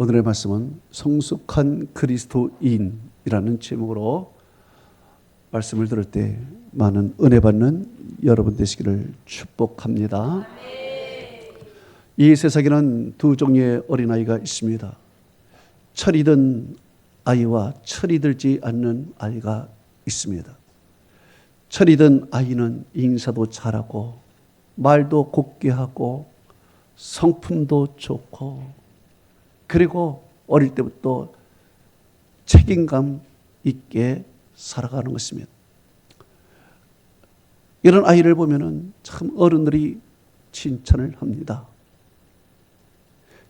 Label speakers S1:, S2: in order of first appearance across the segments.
S1: 오늘의 말씀은 성숙한 그리스도인이라는 제목으로 말씀을 들을 때 많은 은혜 받는 여러분 되시기를 축복합니다. 이 세상에는 두 종류의 어린아이가 있습니다. 철이 든 아이와 철이 들지 않는 아이가 있습니다. 철이 든 아이는 인사도 잘하고 말도 곱게 하고 성품도 좋고, 그리고 어릴 때부터 책임감 있게 살아가는 것입니다. 이런 아이를 보면은 참 어른들이 칭찬을 합니다.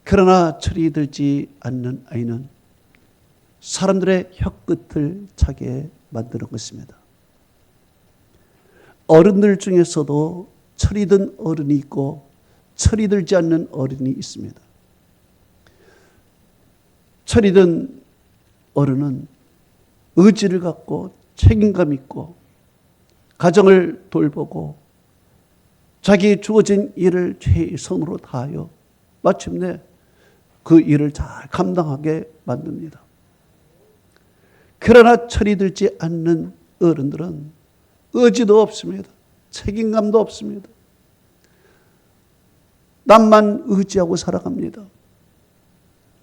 S1: 그러나 철이 들지 않는 아이는 사람들의 혀끝을 차게 만드는 것입니다. 어른들 중에서도 철이 든 어른이 있고 철이 들지 않는 어른이 있습니다. 철이 든 어른은 의지를 갖고 책임감 있고 가정을 돌보고 자기 주어진 일을 최선으로 다하여 마침내 그 일을 잘 감당하게 만듭니다. 그러나 철이 들지 않는 어른들은 의지도 없습니다. 책임감도 없습니다. 남만 의지하고 살아갑니다.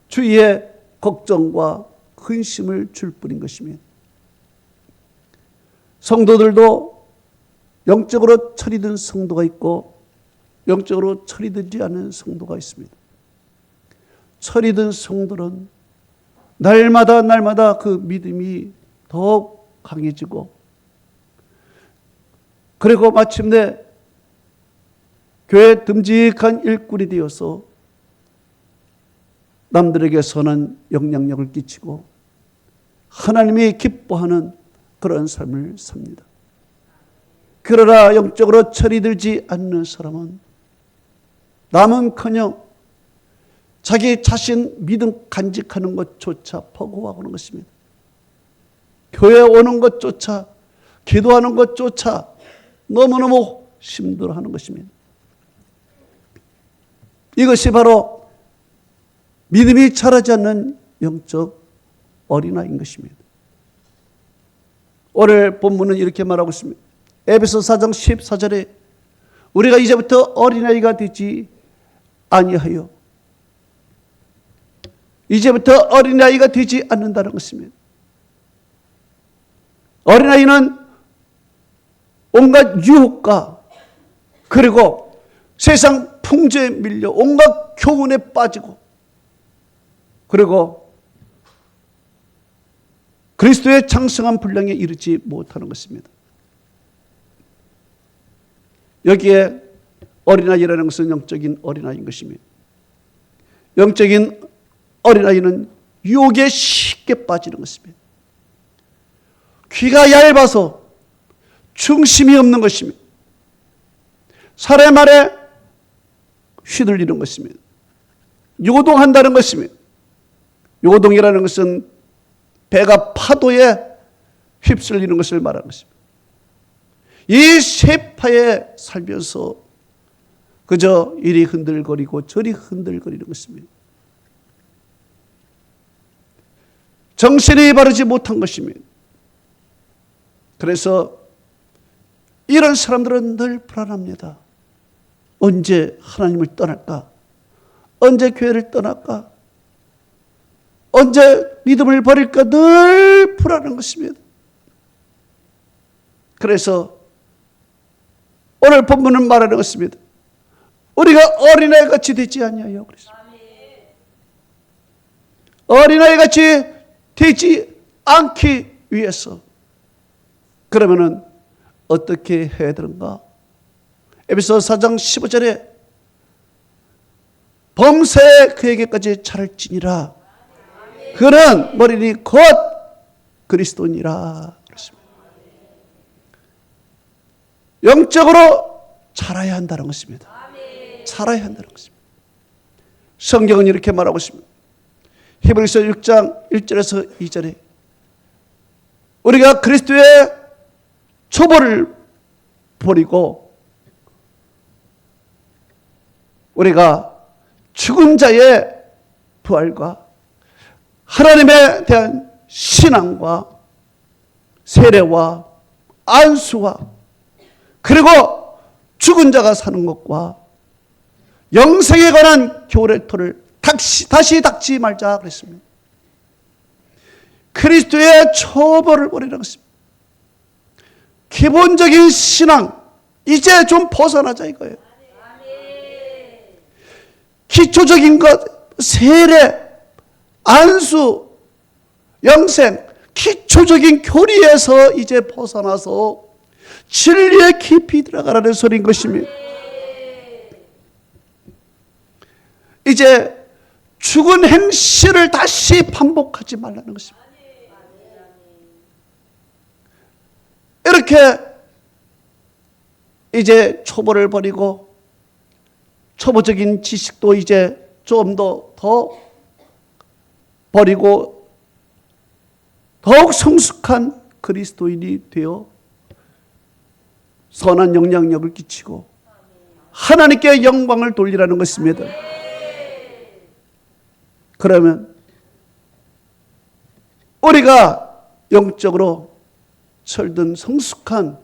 S1: 주위에 걱정과 근심을 줄 뿐인 것입니다. 성도들도 영적으로 철이 든 성도가 있고 영적으로 철이 들지 않은 성도가 있습니다. 철이 든 성도는 날마다 그 믿음이 더욱 강해지고, 그리고 마침내 교회 듬직한 일꾼이 되어서 남들에게 선한 영향력을 끼치고 하나님이 기뻐하는 그런 삶을 삽니다. 그러나 영적으로 철이 들지 않는 사람은 남은커녕 자기 자신 믿음 간직하는 것조차 버거워하는 것입니다. 교회 오는 것조차, 기도하는 것조차 너무너무 힘들어하는 것입니다. 이것이 바로 믿음이 자라지 않는 영적 어린아이인 것입니다. 오늘 본문은 이렇게 말하고 있습니다. 에베소 4장 14절에 우리가 이제부터 어린아이가 되지 아니하여, 이제부터 어린아이가 되지 않는다는 것입니다. 어린아이는 온갖 유혹과 그리고 세상 풍조에 밀려 온갖 교훈에 빠지고, 그리고 그리스도의 장성한 분량에 이르지 못하는 것입니다. 여기에 어린아이라는 것은 영적인 어린아이인 것입니다. 영적인 어린아이는 유혹에 쉽게 빠지는 것입니다. 귀가 얇아서 중심이 없는 것입니다. 사람의 말에 휘둘리는 것입니다. 요동한다는 것입니다. 요동이라는 것은 배가 파도에 휩쓸리는 것을 말하는 것입니다. 이 세파에 살면서 그저 이리 흔들거리고 저리 흔들거리는 것입니다. 정신이 바르지 못한 것입니다. 그래서 이런 사람들은 늘 불안합니다. 언제 하나님을 떠날까? 언제 교회를 떠날까? 언제 믿음을 버릴까? 늘 불안한 것입니다. 그래서 오늘 본문은 말하는 것입니다. 우리가 어린아이 같이 되지 아니하여 그랬습니다. 어린아이 같이 되지 않기 위해서 그러면은 어떻게 해야 되는가? 에베소 4장 15절에 범사에 그에게까지 차를지니라. 그는 머리니 곧 그리스도니라. 그렇습니다. 영적으로 자라야 한다는 것입니다. 자라야 한다는 것입니다. 성경은 이렇게 말하고 있습니다. 히브리서 6장 1절에서 2절에 우리가 그리스도의 초보를 버리고 우리가 죽은 자의 부활과 하나님에 대한 신앙과 세례와 안수와 그리고 죽은 자가 사는 것과 영생에 관한 교례토를 다시 닥지 말자 그랬습니다. 그리스도의 초보를 버리라고 했습니다. 기본적인 신앙 이제 좀 벗어나자 이거예요. 기초적인 것, 세례, 안수, 영생, 기초적인 교리에서 이제 벗어나서 진리에 깊이 들어가라는 소리인 것입니다. 이제 죽은 행실을 다시 반복하지 말라는 것입니다. 이렇게 이제 초보를 버리고 초보적인 지식도 이제 좀 더 버리고 더욱 성숙한 그리스도인이 되어 선한 영향력을 끼치고 하나님께 영광을 돌리라는 것입니다. 그러면 우리가 영적으로 철든 성숙한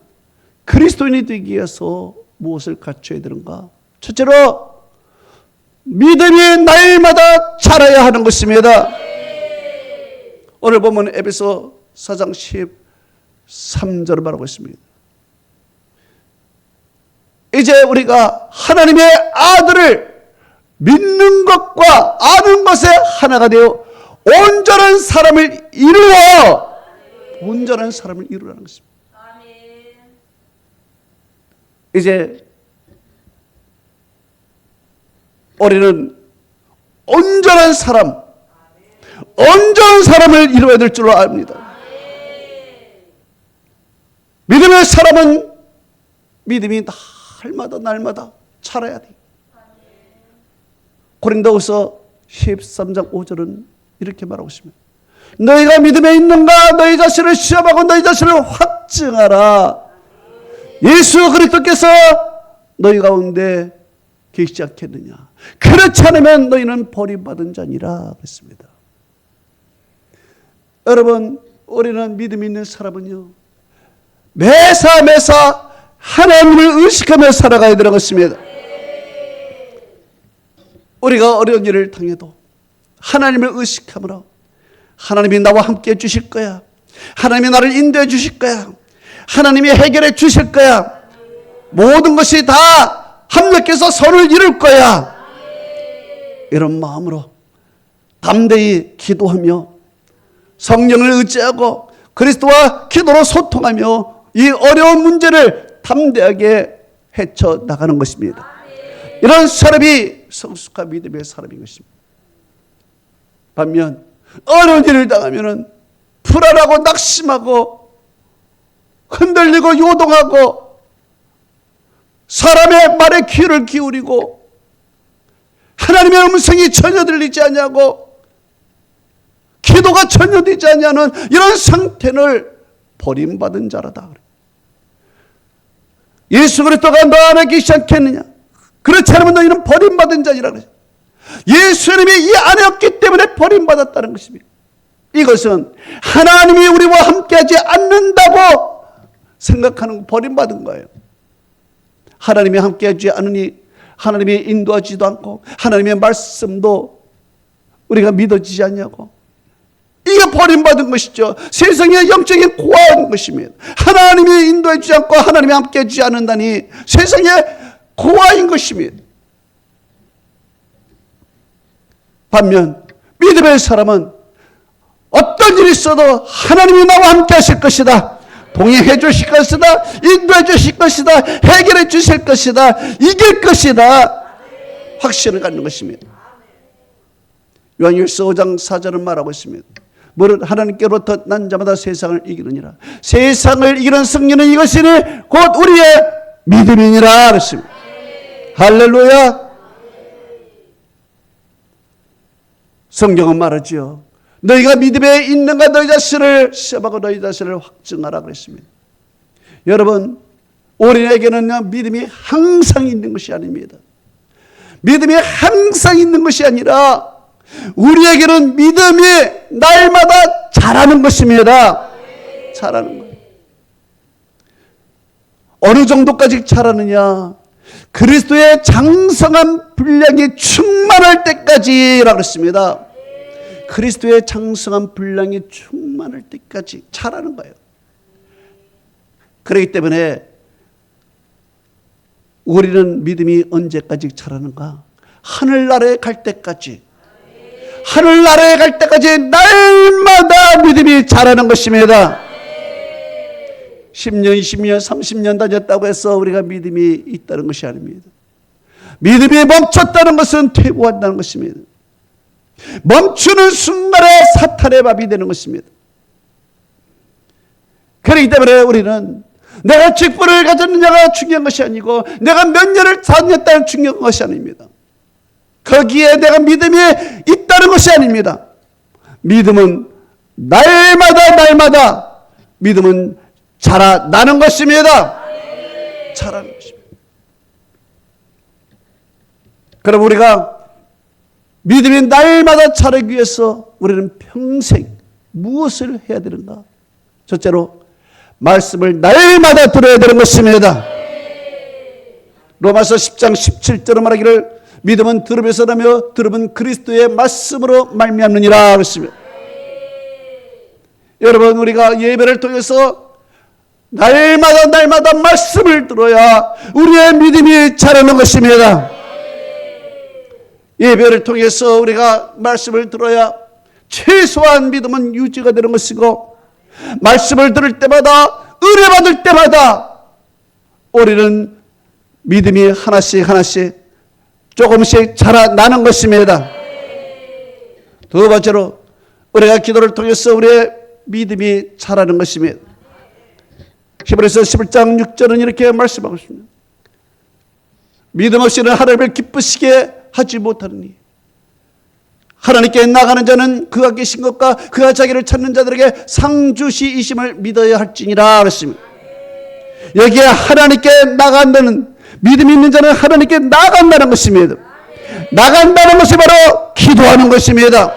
S1: 그리스도인이 되기 위해서 무엇을 갖춰야 되는가? 첫째로 믿음이 날마다 자라야 하는 것입니다. 오늘 보면 에베소 4장 13절을 말하고 있습니다. 이제 우리가 하나님의 아들을 믿는 것과 아는 것에 하나가 되어 온전한 사람을 이루어 온전한 사람을 이루라는 것입니다. 이제 우리는 온전한 사람을 이루어야 될 줄로 압니다. 믿음의 사람은 믿음이 날마다 자라야 돼. 고린도후서 13장 5절은 이렇게 말하고 있습니다. 너희가 믿음에 있는가? 너희 자신을 시험하고 너희 자신을 확증하라. 예수 그리스도께서 너희 가운데 계시지 않겠느냐? 그렇지 않으면 너희는 버림받은 자니라 그랬습니다. 여러분, 우리는 믿음 있는 사람은요, 매사 하나님을 의식하며 살아가야 되는 것입니다. 우리가 어려운 일을 당해도 하나님을 의식함으로 하나님이 나와 함께 해 주실 거야. 하나님이 나를 인도해 주실 거야. 하나님이 해결해 주실 거야. 모든 것이 다 합력해서 선을 이룰 거야. 이런 마음으로 담대히 기도하며 성령을 의지하고 그리스도와 기도로 소통하며 이 어려운 문제를 담대하게 헤쳐나가는 것입니다. 이런 사람이 성숙한 믿음의 사람인 것입니다. 반면 어려운 일을 당하면 불안하고 낙심하고 흔들리고 요동하고 사람의 말에 귀를 기울이고 하나님의 음성이 전혀 들리지 않냐고 기도가 전혀 되지 않냐는 이런 상태를 버림받은 자라다. 예수 그리스도가 너 안에 계시지 않겠느냐? 그렇지 않으면 너희는 버림받은 자니라 그랬어요. 예수님이 이 안에 없기 때문에 버림받았다는 것입니다. 이것은 하나님이 우리와 함께하지 않는다고 생각하는 버림받은 거예요. 하나님이 함께하지 않으니 하나님이 인도하지도 않고 하나님의 말씀도 우리가 믿어지지 않냐고. 이게 버림받은 것이죠. 세상의 영적인 고아인 것입니다. 하나님이 인도해 주지 않고 하나님이 함께해 주지 않는다니 세상의 고아인 것입니다. 반면 믿음의 사람은 어떤 일이 있어도 하나님이 나와 함께 하실 것이다. 동행해 주실 것이다. 인도해 주실 것이다. 해결해 주실 것이다. 이길 것이다. 확신을 갖는 것입니다. 요한일서 5장 4절은 말하고 있습니다. 무릇 하나님께로부터 난 자마다 세상을 이기느니라. 세상을 이기는 승리는 이것이니 곧 우리의 믿음이니라 그랬습니다. 할렐루야. 성경은 말하지요. 너희가 믿음에 있는가 너희 자신을 시험하고 너희 자신을 확증하라 그랬습니다. 여러분, 우리에게는 믿음이 항상 있는 것이 아닙니다. 믿음이 항상 있는 것이 아니라 우리에게는 믿음이 날마다 자라는 것입니다. 자라는 거예요. 어느 정도까지 자라느냐? 그리스도의 장성한 분량이 충만할 때까지라고 했습니다. 그리스도의 장성한 분량이 충만할 때까지 자라는 거예요. 그렇기 때문에 우리는 믿음이 언제까지 자라는가? 하늘나라에 갈 때까지, 하늘나라에 갈 때까지 날마다 믿음이 자라는 것입니다. 10년, 20년, 30년 다녔다고 해서 우리가 믿음이 있다는 것이 아닙니다. 믿음이 멈췄다는 것은 퇴보한다는 것입니다. 멈추는 순간에 사탄의 밥이 되는 것입니다. 그렇기 때문에 우리는 내가 직분을 가졌느냐가 중요한 것이 아니고 내가 몇 년을 다녔다는 중요한 것이 아닙니다. 거기에 내가 믿음이 있다는 것이 아닙니다. 믿음은 날마다 믿음은 자라나는 것입니다. 자라는 것입니다. 그럼 우리가 믿음이 날마다 자라기 위해서 우리는 평생 무엇을 해야 되는가? 첫째로 말씀을 날마다 들어야 되는 것입니다. 로마서 10장 17절로 말하기를 믿음은 들음에서 나며 들음은 그리스도의 말씀으로 말미암느니라 그랬습니다. 여러분, 우리가 예배를 통해서 날마다 말씀을 들어야 우리의 믿음이 자라는 것입니다. 예배를 통해서 우리가 말씀을 들어야 최소한 믿음은 유지가 되는 것이고, 말씀을 들을 때마다, 은혜 받을 때마다 우리는 믿음이 하나씩 조금씩 자라나는 것입니다. 두 번째로 우리가 기도를 통해서 우리의 믿음이 자라는 것입니다. 히브리서 11장 6절은 이렇게 말씀하고 있습니다. 믿음 없이는 하나님을 기쁘시게 하지 못하느니 하나님께 나가는 자는 그가 계신 것과 그가 자기를 찾는 자들에게 상주시이심을 믿어야 할지니라 그랬습니다. 여기에 하나님께 나간다는, 믿음 있는 자는 하나님께 나간다는 것입니다. 나간다는 것이 바로 기도하는 것입니다.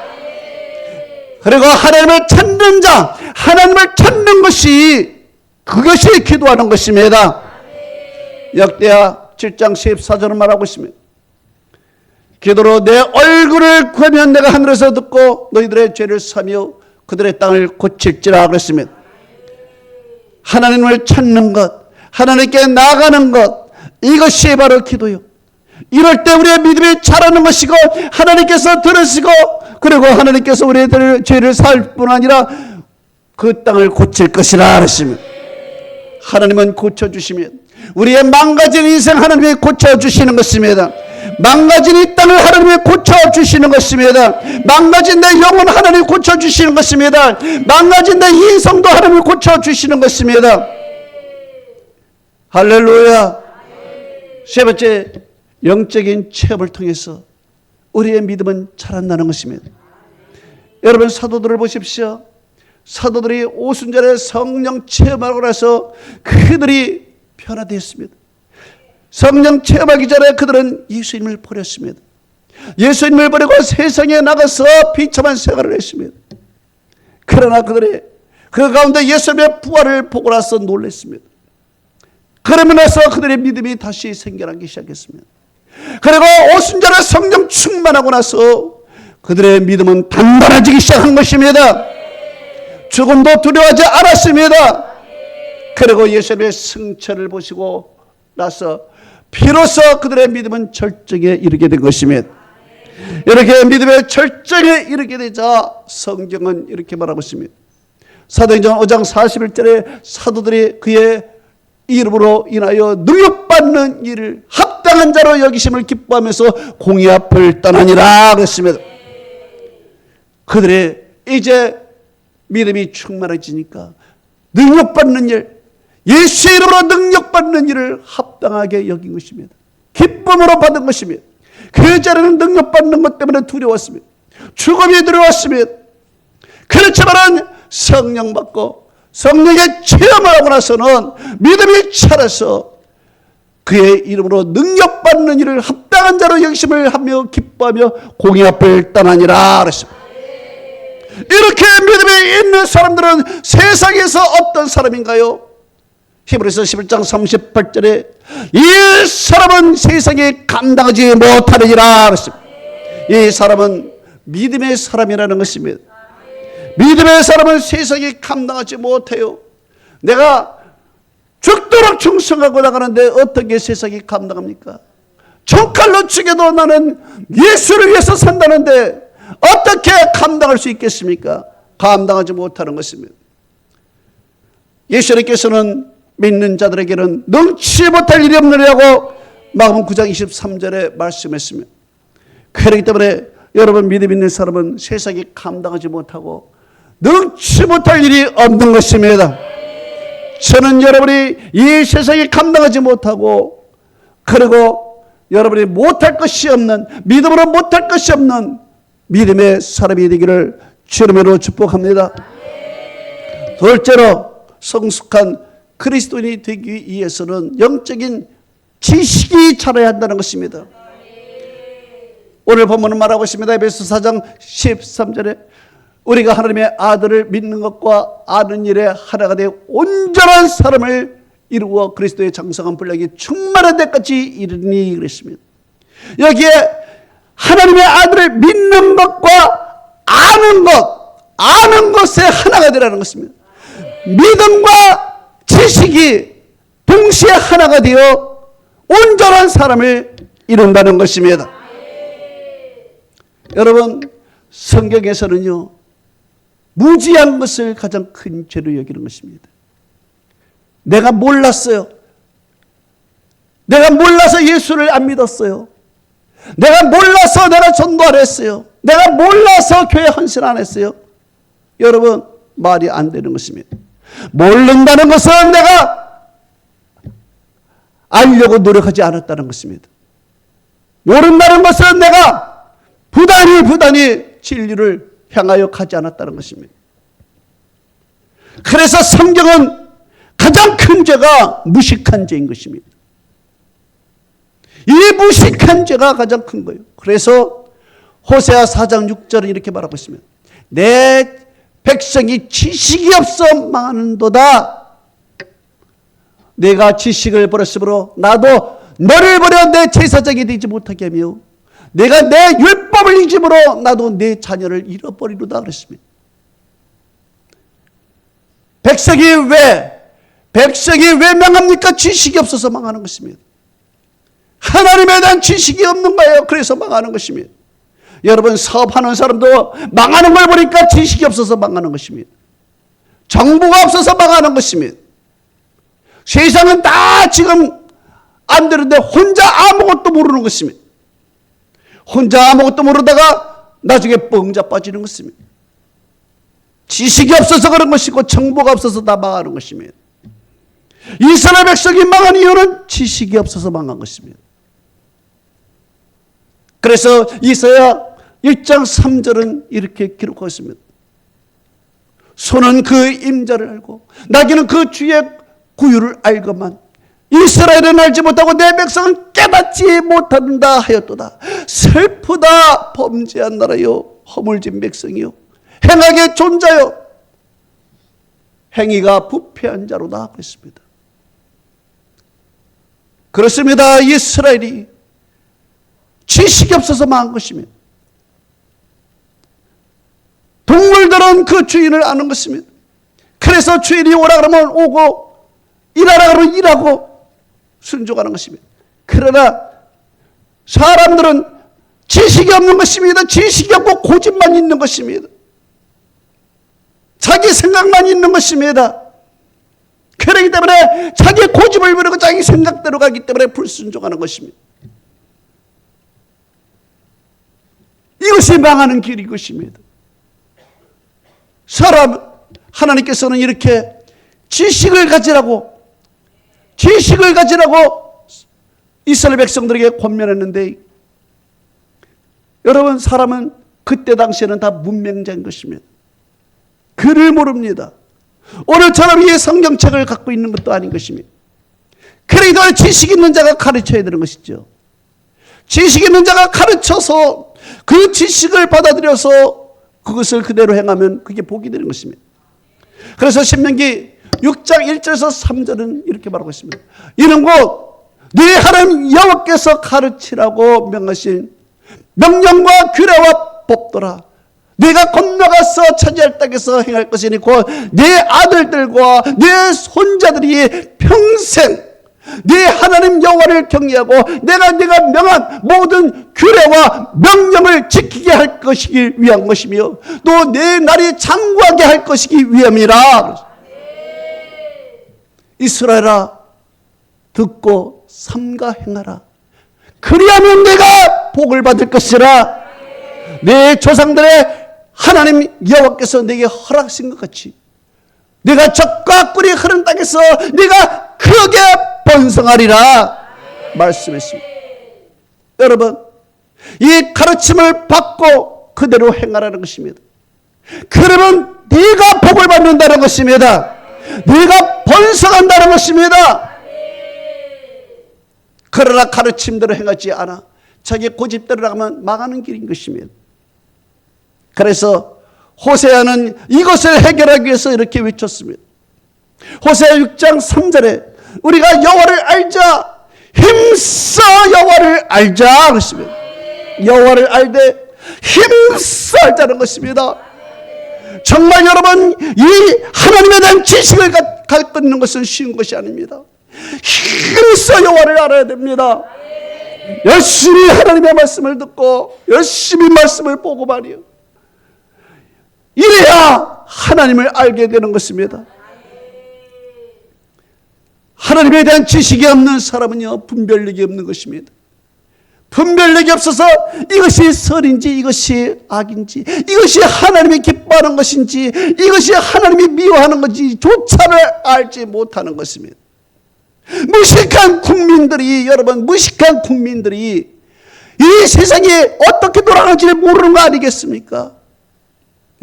S1: 그리고 하나님을 찾는 자, 하나님을 찾는 것이, 그것이 기도하는 것입니다. 역대하 7장 14절을 말하고 있습니다. 기도로 내 얼굴을 구하면 내가 하늘에서 듣고 너희들의 죄를 사며 그들의 땅을 고칠지라 그랬습니다. 하나님을 찾는 것, 하나님께 나가는 것, 이것이 바로 기도요. 이럴 때 우리의 믿음이 자라는 것이고, 하나님께서 들으시고, 그리고 하나님께서 우리의 죄를 살 뿐 아니라 그 땅을 고칠 것이라 그랬습니다. 하나님은 고쳐주시면 우리의 망가진 인생 하나님이 고쳐주시는 것입니다. 망가진 이 땅을 하나님이 고쳐주시는 것입니다. 망가진 내 영혼 하나님이 고쳐주시는 것입니다. 망가진 내 인성도 하나님이 고쳐주시는 것입니다. 할렐루야. 세 번째, 영적인 체험을 통해서 우리의 믿음은 자란다는 것입니다. 여러분, 사도들을 보십시오. 사도들이 오순절에 성령 체험하고 나서 그들이 변화되었습니다. 성령 체험하기 전에 그들은 예수님을 버렸습니다. 예수님을 버리고 세상에 나가서 비참한 생활을 했습니다. 그러나 그들이 그 가운데 예수님의 부활을 보고 나서 놀랐습니다. 그러고 나서 그들의 믿음이 다시 생겨나기 시작했습니다. 그리고 오순절에 성령 충만하고 나서 그들의 믿음은 단단해지기 시작한 것입니다. 조금도 두려워하지 않았습니다. 그리고 예수님의 승천을 보시고 나서 비로소 그들의 믿음은 절정에 이르게 된 것입니다. 이렇게 믿음의 절정에 이르게 되자 성경은 이렇게 말하고 있습니다. 사도행전 5장 41절에 사도들이 그의 이름으로 인하여 능력받는 일을 합당한 자로 여기심을 기뻐하면서 공의 앞을 떠나니라 그랬습니다. 그들의 이제 믿음이 충만해지니까 능력받는 일, 예수의 이름으로 능력받는 일을 합당하게 여긴 것입니다. 기쁨으로 받은 것입니다. 그 자리는 능력받는 것 때문에 두려웠습니다. 죽음이 두려웠습니다. 그렇지만 성령 받고 성령의 체험을 하고 나서는 믿음이 자라서 그의 이름으로 능력받는 일을 합당한 자로 여기심을 하며 기뻐하며 공의 앞을 떠나니라 그랬습니다. 이렇게 믿음이 있는 사람들은 세상에서 어떤 사람인가요? 히브리서 11장 38절에 이 사람은 세상에 감당하지 못하느니라 그랬습니다. 이 사람은 믿음의 사람이라는 것입니다. 믿음의 사람은 세상에 감당하지 못해요. 내가 죽도록 충성하고 나가는데 어떻게 세상이 감당합니까? 총칼로 죽여도 나는 예수를 위해서 산다는데 어떻게 감당할 수 있겠습니까? 감당하지 못하는 것입니다. 예수님께서는 믿는 자들에게는 능치 못할 일이 없느냐고 마가복음 9장 23절에 말씀했습니다. 그렇기 때문에 여러분 믿음 있는 사람은 세상에 감당하지 못하고 능치 못할 일이 없는 것입니다. 저는 여러분이 이 세상에 감당하지 못하고 그리고 여러분이 못할 것이 없는 믿음으로 못할 것이 없는 믿음의 사람이 되기를 주님으로 축복합니다. 둘째로 성숙한 그리스도인이 되기 위해서는 영적인 지식이 자라야 한다는 것입니다. 오늘 본문은 말하고 있습니다. 에베소 4장 13절에 우리가 하나님의 아들을 믿는 것과 아는 일에 하나가 되어 온전한 사람을 이루어 그리스도의 장성한 분량이 충만한 데까지 이르니 그랬습니다. 여기에 하나님의 아들을 믿는 것과 아는 것에 하나가 되라는 것입니다. 믿음과 지식이 동시에 하나가 되어 온전한 사람을 이룬다는 것입니다. 여러분 성경에서는요 무지한 것을 가장 큰 죄로 여기는 것입니다. 내가 몰랐어요. 내가 몰라서 예수를 안 믿었어요. 내가 몰라서 내가 전도 안 했어요. 내가 몰라서 교회 헌신 안 했어요. 여러분 말이 안 되는 것입니다. 모른다는 것은 내가 알려고 노력하지 않았다는 것입니다. 모른다는 것은 내가 부단히 진리를 향하여 가지 않았다는 것입니다. 그래서 성경은 가장 큰 죄가 무식한 죄인 것입니다. 이 무식한 죄가 가장 큰 거예요. 그래서 호세아 4장 6절은 이렇게 말하고 있습니다. 내 백성이 지식이 없어 망하는도다. 내가 지식을 버렸으므로 나도 너를 버려 내 제사장이 되지 못하게 하며 내가 내 율법을 잊음으로 나도 내 자녀를 잃어버리로다 그랬습니다. 백성이 왜 망합니까? 지식이 없어서 망하는 것입니다. 하나님에 대한 지식이 없는 거예요. 그래서 망하는 것입니다. 여러분 사업하는 사람도 망하는 걸 보니까 지식이 없어서 망하는 것입니다. 정보가 없어서 망하는 것입니다. 세상은 다 지금 안 되는데 혼자 아무것도 모르는 것입니다. 혼자 아무것도 모르다가 나중에 뻥 자빠지는 것입니다. 지식이 없어서 그런 것이고 정보가 없어서 다 망하는 것입니다. 이스라엘 백성이 망한 이유는 지식이 없어서 망한 것입니다. 그래서 이사야 1장 3절은 이렇게 기록하고 있습니다. 소는 그 임자를 알고 나귀는 그 주의 구유를 알거만 이스라엘은 알지 못하고 내 백성은 깨닫지 못한다 하였도다. 슬프다 범죄한 나라요 허물진 백성이요 행하게 존자요 행위가 부패한 자로다 그랬습니다. 그렇습니다. 이스라엘이 지식이 없어서 망한 것입니다. 동물들은 그 주인을 아는 것입니다. 그래서 주인이 오라 그러면 오고 일하라 그러면 일하고 순종하는 것입니다. 그러나 사람들은 지식이 없는 것입니다. 지식이 없고 고집만 있는 것입니다. 자기 생각만 있는 것입니다. 그렇기 때문에 자기 고집을 부리고 자기 생각대로 가기 때문에 불순종하는 것입니다. 이것이 망하는 길인 것입니다. 하나님께서는 이렇게 지식을 가지라고 이스라엘 백성들에게 권면했는데 여러분 사람은 그때 당시에는 다 문맹자인 것입니다. 글을 모릅니다. 오늘처럼 이 성경책을 갖고 있는 것도 아닌 것입니다. 그러니까 지식 있는 자가 가르쳐야 되는 것이죠. 지식 있는 자가 가르쳐서 그 지식을 받아들여서 그것을 그대로 행하면 그게 복이 되는 것입니다. 그래서 신명기 6장 1절에서 3절은 이렇게 말하고 있습니다. 이는 곧 네 하나님 여호와께서 가르치라고 명하신 명령과 규례와 법도라. 네가 건너가서 차지할 땅에서 행할 것이니 곧 네 아들들과 네 손자들이 평생 네 하나님 여호와를 경외하고 내가 명한 모든 규례와 명령을 지키게 할 것이기 위한 것이며 또 내 날이 장구하게 할 것이기 위함이라. 이스라엘아, 듣고 삼가 행하라. 그리하면 내가 복을 받을 것이라. 내 조상들의 하나님 여호와께서 내게 허락하신 것 같이 내가 적과 꿀이 흐른 땅에서 네가 크게 번성하리라 말씀했습니다. 여러분, 이 가르침을 받고 그대로 행하라는 것입니다. 그러면 네가 복을 받는다는 것입니다. 네가 번성한다는 것입니다. 그러나 가르침대로 행하지 않아 자기 고집대로 나가면 망하는 길인 것입니다. 그래서 호세아는 이것을 해결하기 위해서 이렇게 외쳤습니다. 호세아 6장 3절에 우리가 여호와를 알자, 힘써 여호와를 알자 그랬습니다. 여호와를 알되 힘써 알자는 것입니다. 정말 여러분, 이 하나님에 대한 지식을 갖고 있는 것은 쉬운 것이 아닙니다. 힘써 여호와를 알아야 됩니다. 열심히 하나님의 말씀을 듣고 열심히 말씀을 보고 말이요, 이래야 하나님을 알게 되는 것입니다. 하나님에 대한 지식이 없는 사람은요, 분별력이 없는 것입니다. 분별력이 없어서 이것이 선인지 이것이 악인지, 이것이 하나님이 기뻐하는 것인지 이것이 하나님이 미워하는 건지 조차를 알지 못하는 것입니다. 무식한 국민들이, 여러분, 무식한 국민들이 이 세상이 어떻게 돌아가는지 모르는 거 아니겠습니까?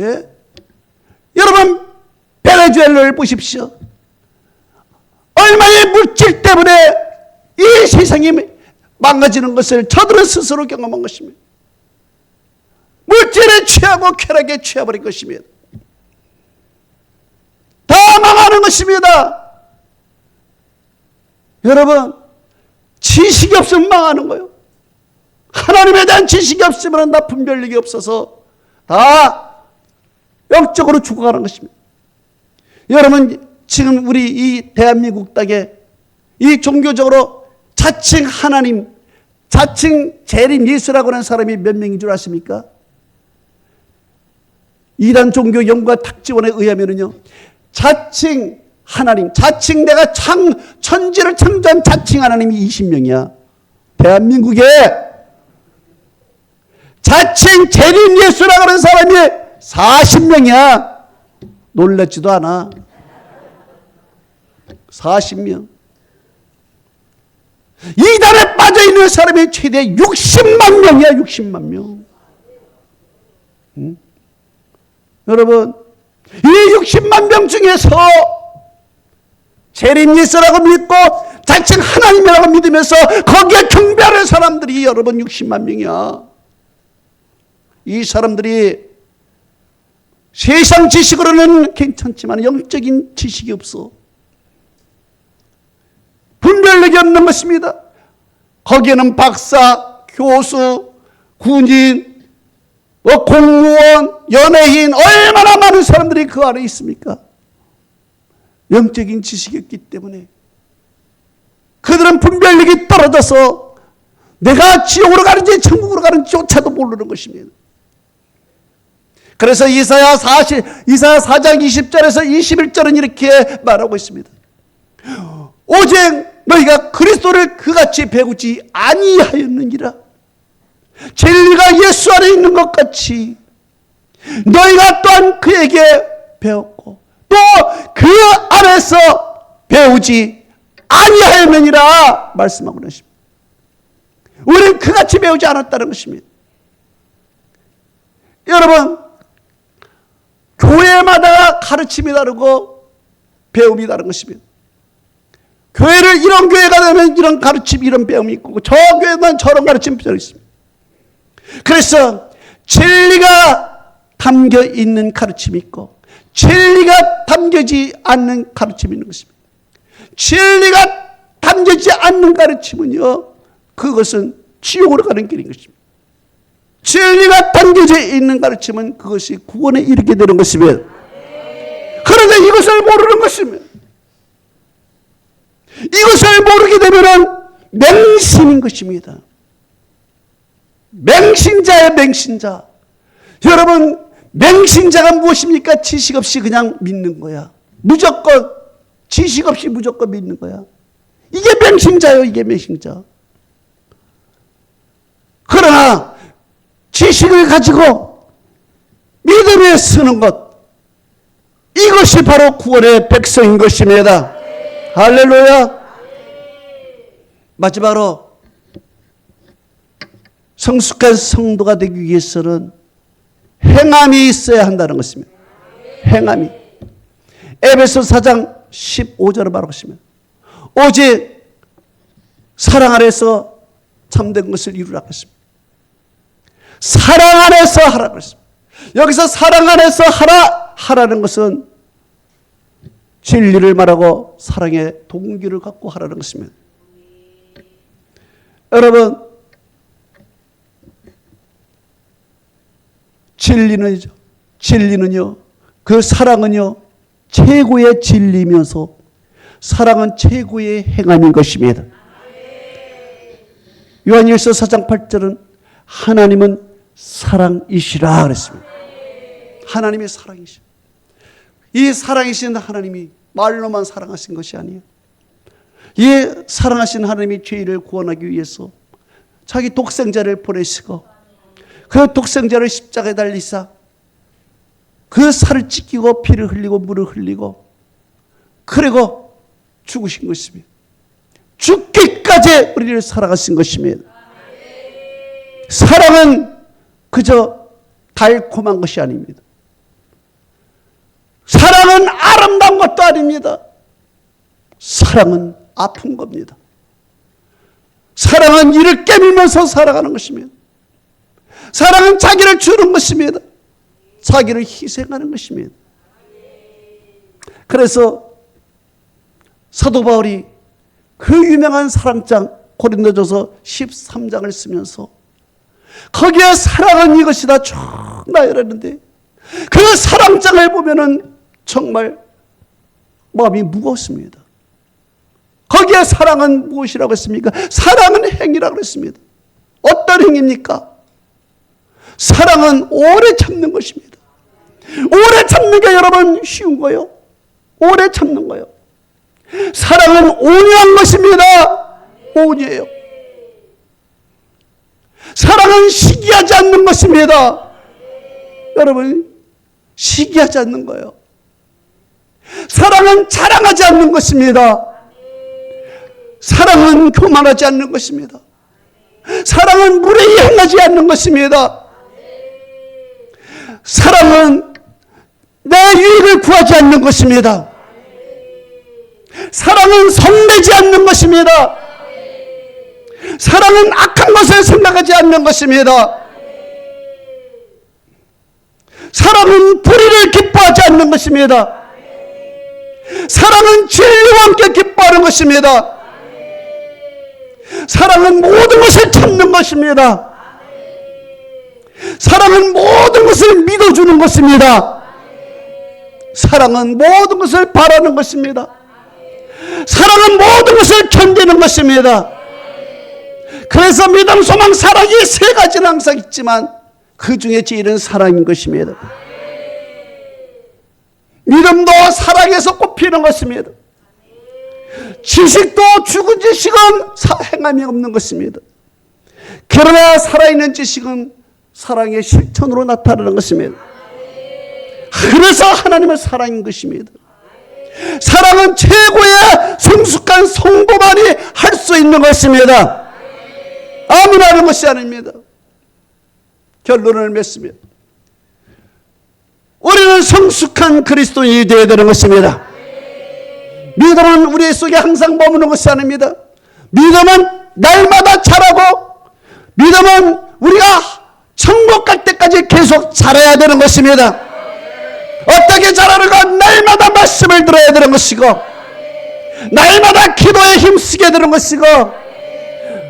S1: 예? 여러분, 베네수엘라를 보십시오. 얼마나 물질 때문에 이 세상이 망가지는 것을 저들은 스스로 경험한 것입니다. 물질에 취하고 쾌락에 취해버린 것입니다. 다 망하는 것입니다. 여러분, 지식이 없으면 망하는 거예요. 하나님에 대한 지식이 없으면 다 분별력이 없어서 다 영적으로 죽어가는 것입니다. 여러분, 지금 우리 이 대한민국 땅에 이 종교적으로 자칭 하나님, 자칭 재림 예수라고 하는 사람이 몇 명인 줄 아십니까? 이단 종교 연구가 탁지원에 의하면요, 자칭 하나님, 자칭 내가 천지를 창조한 자칭 하나님이 20명이야. 대한민국에 자칭 재림 예수라고 하는 사람이 40명이야. 놀랍지도 않아. 40명. 이단에 빠져있는 사람이 최대 60만 명이야. 60만 명. 응? 여러분, 이 60만 명 중에서 재림 예수라고 믿고 자칭 하나님이라고 믿으면서 거기에 경배하는 사람들이 여러분 60만 명이야. 이 사람들이 세상 지식으로는 괜찮지만 영적인 지식이 없어. 분별력이 없는 것입니다. 거기에는 박사, 교수, 군인, 공무원, 연예인, 얼마나 많은 사람들이 그 안에 있습니까? 영적인 지식이 없기 때문에 그들은 분별력이 떨어져서 내가 지옥으로 가는지 천국으로 가는지조차도 모르는 것입니다. 그래서 이사야 4장 20절에서 21절은 이렇게 말하고 있습니다. 오직 너희가 그리스도를 그같이 배우지 아니하였느니라. 진리가 예수 안에 있는 것 같이 너희가 또한 그에게 배웠고 또 그 안에서 배우지 아니하였느니라 말씀하고 계십니다. 우리는 그같이 배우지 않았다는 것입니다. 여러분, 교회마다 가르침이 다르고 배움이 다른 것입니다. 교회를 이런 교회가 되면 이런 가르침, 이런 배움이 있고 저 교회만 저런 가르침 배움이 있습니다. 그래서 진리가 담겨 있는 가르침이 있고 진리가 담겨지 않는 가르침이 있는 것입니다. 진리가 담겨지 않는 가르침은요, 그것은 지옥으로 가는 길인 것입니다. 진리가 담겨져 있는 가르침은 그것이 구원에 이르게 되는 것입니다. 그런데 이것을 모르는 것입니다. 이것을 모르게 되면 맹신인 것입니다. 맹신자의 맹신자. 여러분, 맹신자가 무엇입니까? 지식 없이 그냥 믿는 거야. 무조건 지식 없이 무조건 믿는 거야. 이게 맹신자예요. 이게 맹신자. 그러나 지식을 가지고 믿음에 서는 것, 이것이 바로 구원의 백성인 것입니다. 할렐루야. 마지막으로 성숙한 성도가 되기 위해서는 행함이 있어야 한다는 것입니다. 행함이. 에베소 4장 15절을 말하고 있습니다. 오직 사랑 안에서 참된 것을 이루라고 했습니다. 사랑 안에서 하라고 했습니다. 여기서 사랑 안에서 하라는 것은 진리를 말하고 사랑의 동기를 갖고 하라는 것입니다. 여러분, 진리는요, 그 사랑은요, 최고의 진리면서 사랑은 최고의 행함인 것입니다. 요한일서 4장 8절은 하나님은 사랑이시라 그랬습니다. 하나님이 사랑이시라. 이 사랑이신 하나님이 말로만 사랑하신 것이 아니에요. 이 사랑하신 하나님이 죄인을 구원하기 위해서 자기 독생자를 보내시고 그 독생자를 십자가에 달리사 그 살을 찢기고 피를 흘리고 물을 흘리고 그리고 죽으신 것입니다. 죽기까지 우리를 사랑하신 것입니다. 사랑은 그저 달콤한 것이 아닙니다. 사랑은 아름다운 것도 아닙니다. 사랑은 아픈 겁니다. 사랑은 이를 깨밀면서 살아가는 것입니다. 사랑은 자기를 주는 것입니다. 자기를 희생하는 것입니다. 그래서 사도 바울이 그 유명한 사랑장 고린도전서 13장을 쓰면서 거기에 사랑은 이것이다 쭉 나열했는데 그 사랑장을 보면은 정말 마음이 무겁습니다. 거기에 사랑은 무엇이라고 했습니까? 사랑은 행위라고 했습니다. 어떤 행위입니까? 사랑은 오래 참는 것입니다. 오래 참는 게 여러분 쉬운 거요? 오래 참는 거요. 사랑은 온유한 것입니다. 온유해요. 사랑은 시기하지 않는 것입니다. 여러분, 시기하지 않는 거예요. 사랑은 자랑하지 않는 것입니다. 사랑은 교만하지 않는 것입니다. 사랑은 무례히 행하지 않는 것입니다. 사랑은 내 유익을 구하지 않는 것입니다. 사랑은 성내지 않는 것입니다. 사랑은 악한 것을 생각하지 않는 것입니다. 사랑은 불의를 기뻐하지 않는 것입니다. 사랑은 진리와 함께 기뻐하는 것입니다. 사랑은 모든 것을 참는 것입니다. 사랑은 모든 것을 믿어주는 것입니다. 사랑은 모든 것을 바라는 것입니다. 사랑은 모든 것을 견디는 것입니다. 그래서 믿음, 소망, 사랑이 세 가지는 항상 있지만 그 중에 제일은 사랑인 것입니다. 믿음도 사랑에서 꼽히는 것입니다. 지식도 죽은 지식은 행함이 없는 것입니다. 그러나 살아있는 지식은 사랑의 실천으로 나타나는 것입니다. 그래서 하나님은 사랑인 것입니다. 사랑은 최고의 성숙한 성도만이 할 수 있는 것입니다. 아무나 하는 것이 아닙니다. 결론을 맺습니다. 우리는 성숙한 그리스도인이 되어야 되는 것입니다. 믿음은 우리 속에 항상 머무는 것이 아닙니다. 믿음은 날마다 자라고, 믿음은 우리가 천국 갈 때까지 계속 자라야 되는 것입니다. 어떻게 자라는가? 날마다 말씀을 들어야 되는 것이고, 날마다 기도에 힘쓰게 되는 것이고,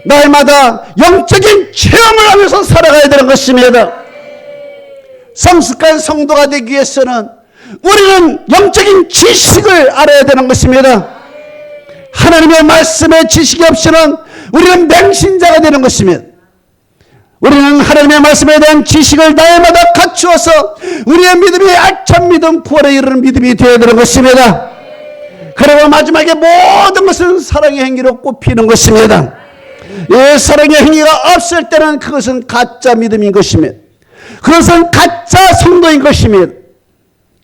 S1: 날마다 영적인 체험을 하면서 살아가야 되는 것입니다. 성숙한 성도가 되기 위해서는 우리는 영적인 지식을 알아야 되는 것입니다. 하나님의 말씀의 지식이 없이는 우리는 맹신자가 되는 것입니다. 우리는 하나님의 말씀에 대한 지식을 날마다 갖추어서 우리의 믿음이 알찬 믿음, 부활에 이르는 믿음이 되어야 되는 것입니다. 그리고 마지막에 모든 것은 사랑의 행위로 꼽히는 것입니다. 이 사랑의 행위가 없을 때는 그것은 가짜 믿음인 것입니다. 그것은 가짜 성도인 것입니다.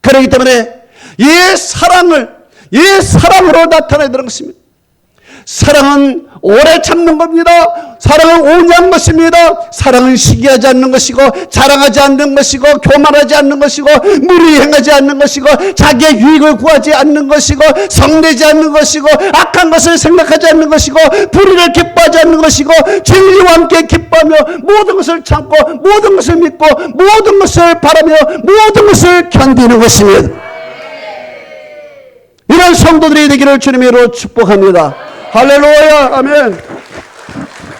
S1: 그렇기 때문에 이 사랑으로 나타나야 되는 것입니다. 사랑은 오래 참는 겁니다. 사랑은 온유한 것입니다. 사랑은 시기하지 않는 것이고, 자랑하지 않는 것이고, 교만하지 않는 것이고, 무리 행하지 않는 것이고, 자기의 유익을 구하지 않는 것이고, 성내지 않는 것이고, 악한 것을 생각하지 않는 것이고, 불의를 기뻐하지 않는 것이고, 진리와 함께 기뻐하며 모든 것을 참고, 모든 것을 믿고, 모든 것을 바라며 모든 것을 견디는 것입니다. 이런 성도들이 되기를 주님으로 축복합니다. 할렐루야, 아멘.